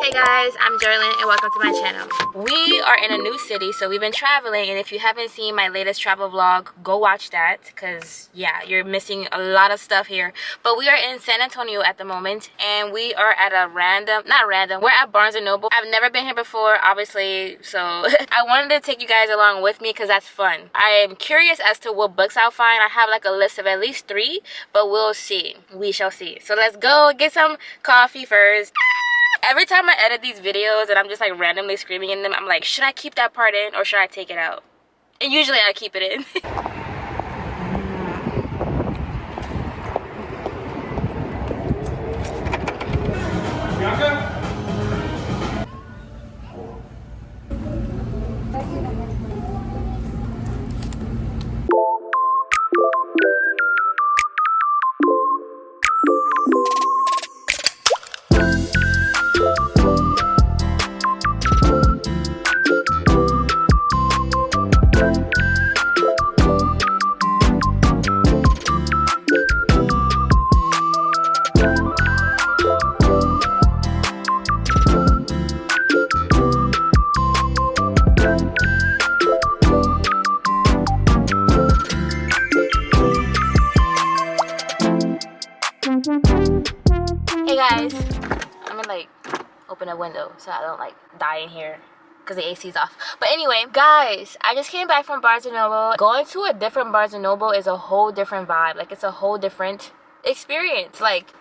Hey guys, I'm Jerrilyn and welcome to my channel. We are in a new city, so we've been traveling, and if you haven't seen my latest travel vlog, go watch that because yeah, you're missing a lot of stuff here. But we are in San Antonio at the moment, and we are at a we're at Barnes & Noble. I've never been here before, obviously, so I wanted to take you guys along with me because that's fun. I am curious as to what books I'll find. I have like a list of at least 3, but we'll see. We shall see. So let's go get some coffee first. Every time I edit these videos and I'm just like randomly screaming in them, I'm like, should I keep that part in or should I take it out? And usually I keep it in. Bianca? Hey guys, I'm gonna like open a window so I don't like die in here because the AC's off. But anyway, guys, I just came back from Barnes & Noble. Going to a different Barnes & Noble is a whole different vibe. Like, it's a whole different experience. Like,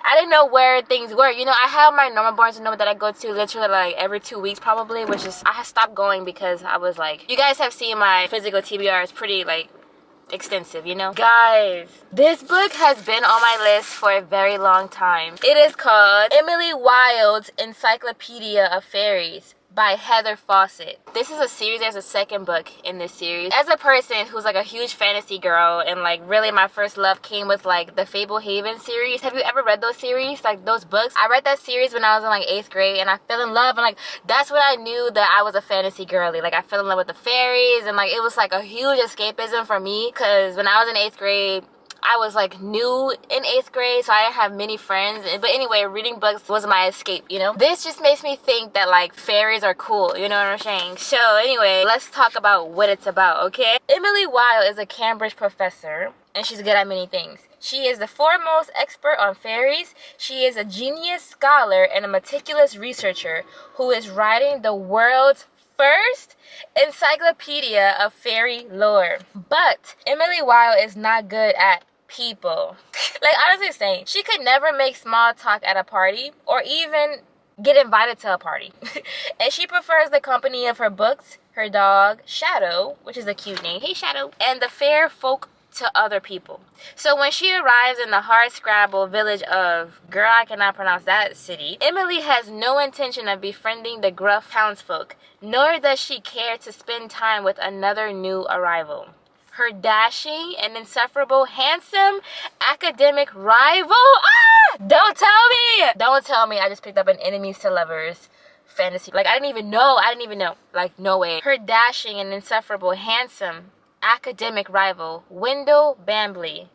I didn't know where things were. You know, I have my normal Barnes & Noble that I go to literally like every 2 weeks probably, which is, I stopped going because I was like, you guys have seen my physical TBR is pretty like extensive, you know. Guys, this book has been on my list for a very long time. It is called Emily Wilde's Encyclopedia of Fairies by Heather Fawcett. This is a series. There's a second book in this series. As a person who's like a huge fantasy girl, and like really my first love came with like the Fable Haven series. Have you ever read those series, like those books? I read that series when I was in like 8th grade, and I fell in love, and like that's when I knew that I was a fantasy girly. Like I fell in love with the fairies, and like it was like a huge escapism for me because when I was in 8th grade, I was like new in 8th grade, so I didn't have many friends. But anyway, reading books was my escape, you know. This just makes me think that like fairies are cool, you know what I'm saying? So anyway, let's talk about what it's about, okay? Emily Wilde is a Cambridge professor, and she's good at many things. She is the foremost expert on fairies. She is a genius scholar and a meticulous researcher who is writing the world's first encyclopedia of fairy lore. But Emily Wilde is not good at people. Like, honestly saying, she could never make small talk at a party or even get invited to a party. And she prefers the company of her books, her dog, Shadow, which is a cute name, hey Shadow, and the fair folk to other people. So when she arrives in the hardscrabble village of, girl, I cannot pronounce that city, Emily has no intention of befriending the gruff townsfolk, nor does she care to spend time with another new arrival. Her dashing and insufferable, handsome academic rival, don't tell me I just picked up an enemies to lovers fantasy. Like, I didn't even know, like, no way. Her dashing and insufferable, handsome academic rival, Wendell Bambleby,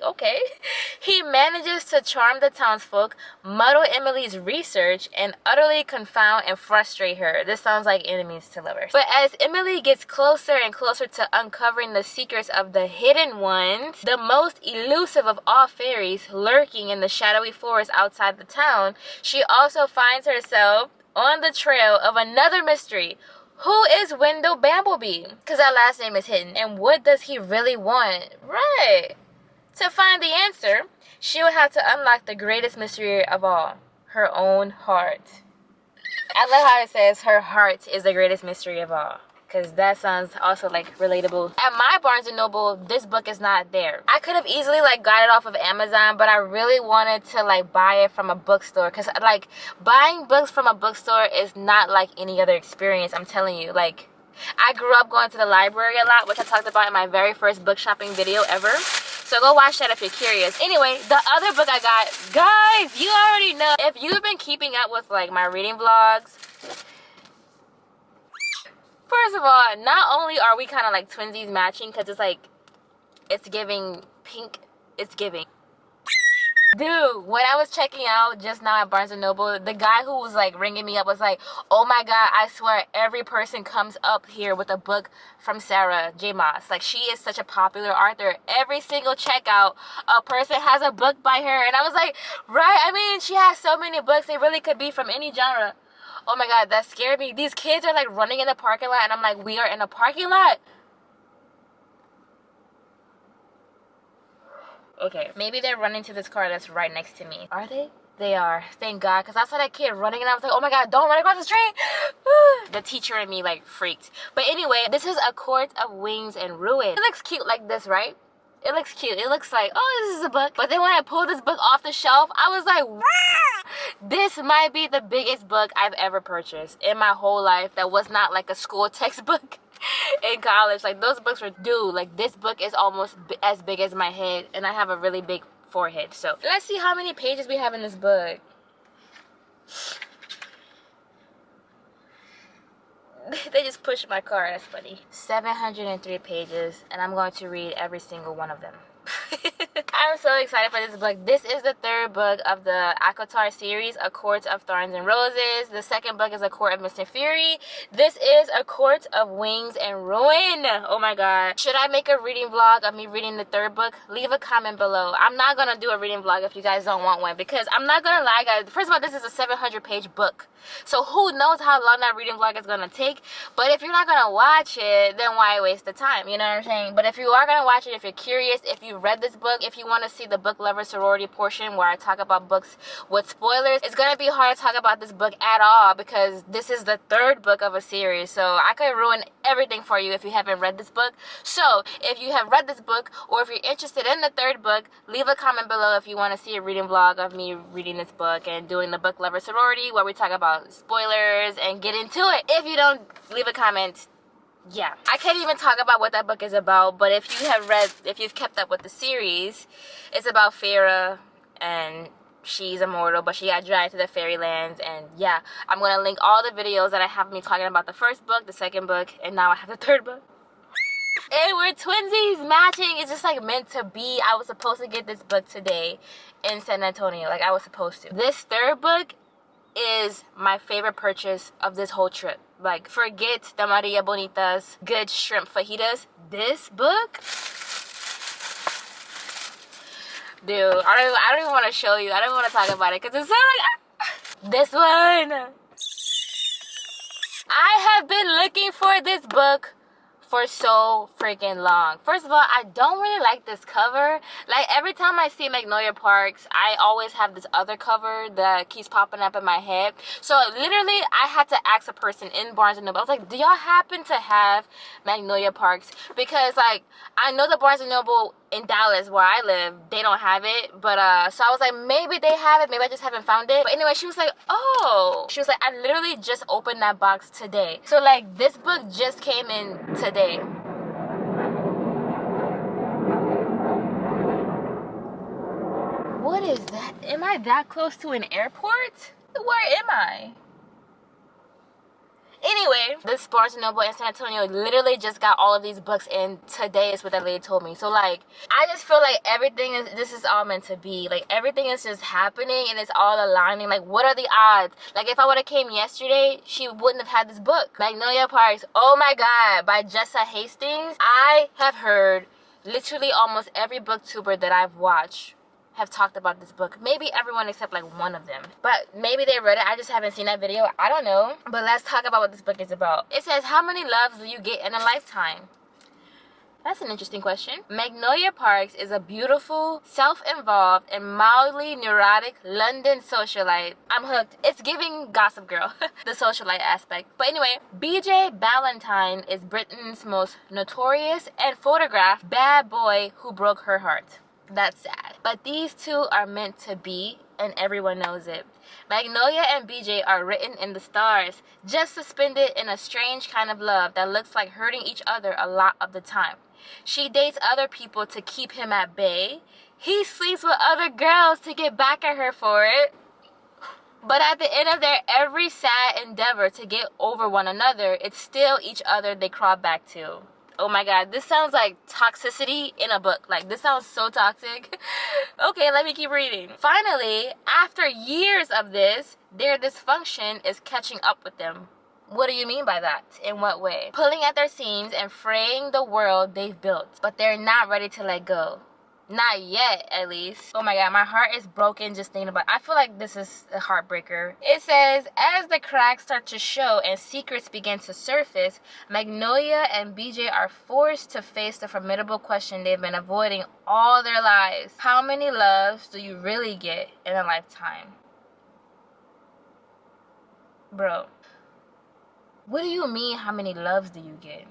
okay. He manages to charm the townsfolk, muddle Emily's research, and utterly confound and frustrate her. This sounds like enemies to lovers. But as Emily gets closer and closer to uncovering the secrets of the hidden ones, the most elusive of all fairies lurking in the shadowy forest outside the town, she also finds herself on the trail of another mystery. Who is Wendell Bambleby? Because that last name is hidden. And what does he really want? Right. To find the answer, she will have to unlock the greatest mystery of all, her own heart. I love how it says her heart is the greatest mystery of all, because that sounds also like relatable. At my Barnes & Noble, this book is not there. I could have easily like got it off of Amazon, but I really wanted to like buy it from a bookstore, because like buying books from a bookstore is not like any other experience. I'm telling you, like, I grew up going to the library a lot, which I talked about in my very first book shopping video ever. So go watch that if you're curious. Anyway, the other book I got, guys, you already know. If you've been keeping up with like my reading vlogs, first of all, not only are we kind of like twinsies matching, because it's like, it's giving pink, it's giving. Dude, when I was checking out just now at Barnes & Noble, the guy who was like ringing me up was like, oh my god, I swear every person comes up here with a book from Sarah J. Maas. Like, she is such a popular author. Every single checkout, a person has a book by her. And I was like, right, I mean, she has so many books, they really could be from any genre. Oh my god, that scared me. These kids are like running in the parking lot, and I'm like, we are in a parking lot? Okay, maybe they're running to this car that's right next to me. Are they? They are. Thank God, because I saw that kid running and I was like, oh my god, don't run across the street. The teacher and me like freaked. But anyway, this is A Court of Wings and Ruin. It looks cute like this, right? It looks cute. It looks like, oh, this is a book. But then when I pulled this book off the shelf, I was like, wow! This might be the biggest book I've ever purchased in my whole life that was not like a school textbook. In college, like, those books were, dude, like, this book is almost as big as my head, and I have a really big forehead. So let's see how many pages we have in this book. They just pushed my car. That's funny. 703 pages, and I'm going to read every single one of them. I'm so excited for this book. This is the third book of the ACOTAR series, A Court of Thorns and Roses. The second book is A Court of Mist and Fury. This is A Court of Wings and Ruin. Oh my god. Should I make a reading vlog of me reading the third book? Leave a comment below. I'm not gonna do a reading vlog if you guys don't want one, because I'm not gonna lie, guys. First of all, this is a 700-page book. So who knows how long that reading vlog is gonna take. But if you're not gonna watch it, then why waste the time? You know what I'm saying? But if you are gonna watch it, if you're curious, if you read this book, if you want to see the book lover sorority portion where I talk about books with spoilers, it's gonna be hard to talk about this book at all because this is the third book of a series. So I could ruin everything for you if you haven't read this book. So if you have read this book, or if you're interested in the third book, leave a comment below if you want to see a reading vlog of me reading this book and doing the book lover sorority where we talk about spoilers and get into it. If you don't leave a comment, yeah, I can't even talk about what that book is about. But if you have read, if you've kept up with the series, it's about Feyre, and she's immortal, but she got dragged to the fairylands. And yeah, I'm gonna link all the videos that I have me talking about the first book, the second book, and now I have the third book. And we're twinsies, matching. It's just like meant to be. I was supposed to get this book today in San Antonio, like I was supposed to. This third book is my favorite purchase of this whole trip. Like, forget the Maria Bonita's good shrimp fajitas. This book, dude, I don't even want to show you. I don't want to talk about it because it's so like, this one. I have been looking for this book for so freaking long. First of all, I don't really like this cover. Like, every time I see Magnolia Parks, I always have this other cover that keeps popping up in my head. So literally, I had to ask a person in Barnes & Noble. I was like, do y'all happen to have Magnolia Parks? Because, like, I know the Barnes & Noble in Dallas where I live, they don't have it. But so I was like, maybe they have it, maybe I just haven't found it. But anyway, she was like, oh, she was like, I literally just opened that box today. So like, this book just came in today. What is that? Am I that close to an airport? Where am I? Anyway, this Barnes & Noble in San Antonio literally just got all of these books in today, is what that lady told me. So like, I just feel like everything is, this is all meant to be. Like, everything is just happening and it's all aligning. Like, what are the odds? Like, if I would have came yesterday, she wouldn't have had this book. Magnolia Parks, oh my god, by Jessa Hastings. I have heard literally almost every booktuber that I've watched have talked about this book. Maybe everyone except like one of them. But maybe they read it. I just haven't seen that video. I don't know. But let's talk about what this book is about. It says, how many loves do you get in a lifetime? That's an interesting question. Magnolia Parks is a beautiful, self-involved, and mildly neurotic London socialite. I'm hooked. It's giving Gossip Girl, the socialite aspect. But anyway, BJ Ballantyne is Britain's most notorious and photographed bad boy who broke her heart. That's sad. But these two are meant to be, and everyone knows it. Magnolia and BJ are written in the stars, just suspended in a strange kind of love that looks like hurting each other a lot of the time. She dates other people to keep him at bay. He sleeps with other girls to get back at her for it. But at the end of their every sad endeavor to get over one another, it's still each other they crawl back to. Oh my god, this sounds like toxicity in a book. Like, this sounds so toxic. Okay, let me keep reading. Finally, after years of this, their dysfunction is catching up with them. What do you mean by that? In what way? Pulling at their seams and fraying the world they've built. But they're not ready to let go. Not yet, at least. Oh my god, my heart is broken just thinking about it. I feel like this is a heartbreaker. It says, as the cracks start to show and secrets begin to surface, Magnolia and BJ are forced to face the formidable question they've been avoiding all their lives. How many loves do you really get in a lifetime? Bro, what do you mean, how many loves do you get?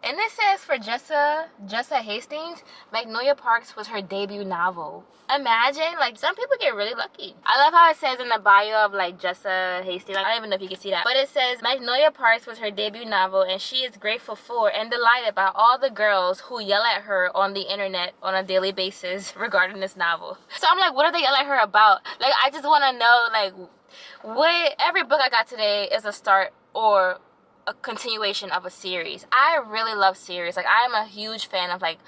And it says for Jessa Hastings, Magnolia Parks was her debut novel. Imagine, like, some people get really lucky. I love how it says in the bio of, like, Jessa Hastings. I don't even know if you can see that. But it says, Magnolia Parks was her debut novel, and she is grateful for and delighted by all the girls who yell at her on the internet on a daily basis regarding this novel. So I'm like, what do they yell at her about? Like, I just want to know, like, what every book I got today is a start or a continuation of a series. I really love series. Like, I am a huge fan of, like,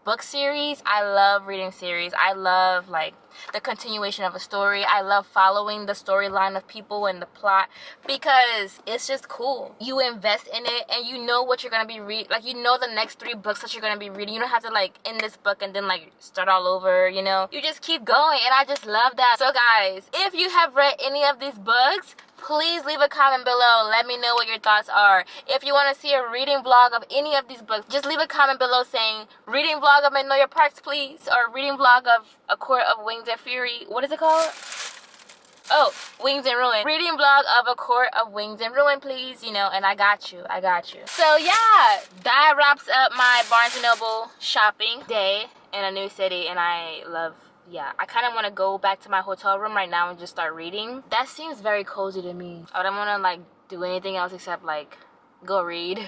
book series. I love reading series. I love, like, the continuation of a story. I love following the storyline of people and the plot because it's just cool. You invest in it and you know what you're gonna be reading. Like, you know the next 3 books that you're gonna be reading. You don't have to, like, end this book and then, like, start all over, you know? You just keep going, and I just love that. So guys, if you have read any of these books, please leave a comment below. Let me know what your thoughts are. If you want to see a reading vlog of any of these books, just leave a comment below saying, reading vlog of Magnolia Parks, please. Or reading vlog of A Court of Wings and Fury. What is it called? Oh, Wings and Ruin. Reading vlog of A Court of Wings and Ruin, please. You know, and I got you. I got you. So yeah, that wraps up my Barnes & Noble shopping day in a new city. And I love... yeah, I kind of want to go back to my hotel room right now and just start reading. That seems very cozy to me. I don't want to, like, do anything else except, like, go read.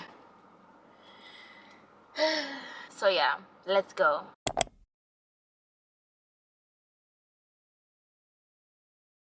So yeah, let's go.